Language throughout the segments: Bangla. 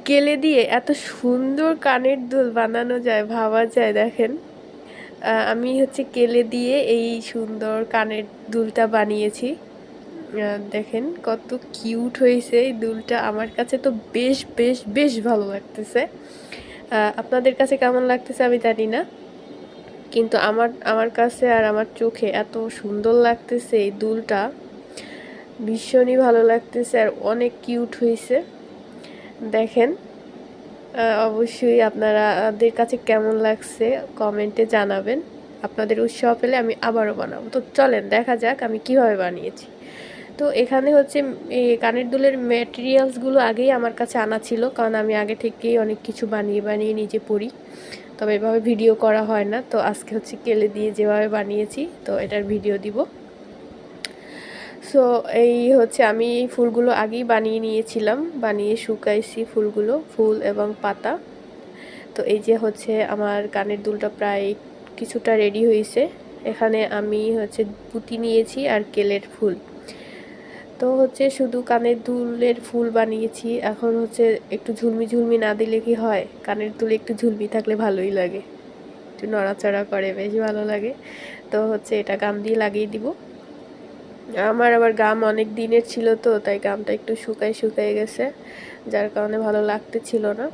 কেলে দিয়ে এত সুন্দর কানের দুল বানানো যায়, ভাবা যায়। দেখেন, আমি হচ্ছে কেলে দিয়ে এই সুন্দর কানের দুলটা বানিয়েছি। দেখেন কত কিউট হয়েছে এই দুলটা। আমার কাছে তো বেশ বেশ বেশ ভালো লাগতেছে। আপনাদের কাছে কেমন লাগতেছে আমি জানি না, কিন্তু আমার কাছে আর আমার চোখে এত সুন্দর লাগতেছে এই দুলটা, ভীষণই ভালো লাগতেছে আর অনেক কিউট হয়েছে। দেখেন, অবশ্যই আপনাদের কাছে কেমন লাগছে কমেন্টে জানাবেন। আপনাদের উৎসাহ পেলে আমি আবারও বানাবো। তো চলেন দেখা যাক আমি কিভাবে বানিয়েছি। তো এখানে হচ্ছে এই কানের দুলের ম্যাটেরিয়ালসগুলো আগেই আমার কাছে আনা ছিল, কারণ আমি আগে থেকেই অনেক কিছু বানিয়ে বানিয়ে নিজে পড়ি, তবে এভাবে ভিডিও করা হয় না। তো আজকে হচ্ছে কেলে দিয়ে যেভাবে বানিয়েছি তো এটার ভিডিও দিব। সো এই হচ্ছে আমি এই ফুলগুলো আগেই বানিয়ে নিয়েছিলাম, বানিয়ে শুকাইছি ফুলগুলো, ফুল এবং পাতা। তো এই যে হচ্ছে আমার কানের দুলটা প্রায় কিছুটা রেডি হয়েছে। এখানে আমি হচ্ছে পুঁতি নিয়েছি আর কেলের ফুল। তো হচ্ছে শুধু কানের দুলের ফুল বানিয়েছি। এখন হচ্ছে একটু ঝুলমি ঝুলমি না দিলে কি হয়, কানের দুলে একটু ঝুলমি থাকলে ভালোই লাগে, একটু নড়াচড়া করে বেশ ভালো লাগে। তো হচ্ছে এটা গাম দিয়ে লাগিয়ে দিব। আমার আবার গাম অনেক দিনের ছিল, তো তাই গামটা একটু শুকায় গেছে, যার কারণে ভালো লাগতেছিল না।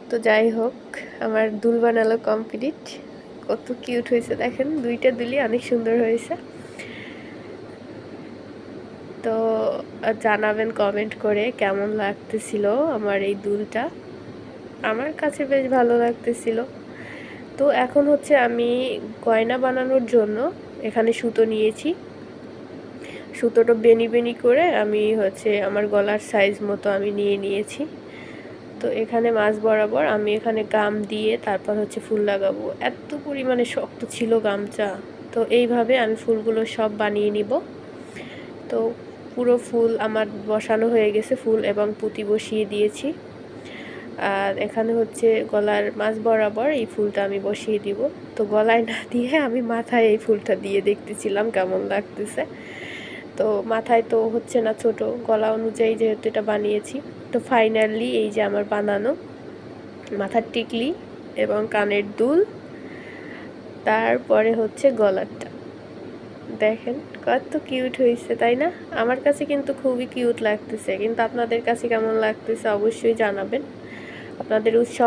তো যাই হোক, আমার দুল বানালো কমপ্লিট। কত কিউট হয়েছে দেখেন, দুইটা দুলই অনেক সুন্দর হয়েছে। তো জানাবেন কমেন্ট করে কেমন লাগতেছিল আমার এই দুলটা। আমার কাছে বেশ ভালো লাগতেছিল। তো এখন হচ্ছে আমি গয়না বানানোর জন্য এখানে সুতো নিয়েছি। সুতোটা বেনি বেনি করে আমি হচ্ছে আমার গলার সাইজ মতো আমি নিয়েছি। তো এখানে মাছ বরাবর আমি এখানে গাম দিয়ে তারপর হচ্ছে ফুল লাগাবো। এত পরিমাণে শক্ত ছিল গামটা। তো এইভাবে আমি ফুলগুলো সব বানিয়ে নিব। তো পুরো ফুল আমার বসানো হয়ে গেছে, ফুল এবং পুঁতি বসিয়ে দিয়েছি। আর এখানে হচ্ছে গলার মাছ বরাবর এই ফুলটা আমি বসিয়ে দিব। তো গলায় না দিয়ে আমি মাথায় এই ফুলটা দিয়ে দেখতেছিলাম কেমন লাগতেছে। তো মাথায় তো হচ্ছে না, ছোট গলা অনুযায়ী যেহেতু এটা বানিয়েছি। তো ফাইনালি এই যে আমার বানানো মাথার টিকলি এবং কানের দুল, তারপরে হচ্ছে গলারটা। দেখেন কত কিউট হয়েছে, তাই না? আমার কাছে কিন্তু খুবই কিউট লাগতেছে, কিন্তু আপনাদের কাছে কেমন লাগতেছে অবশ্যই জানাবেন। আপনাদের উৎসাহ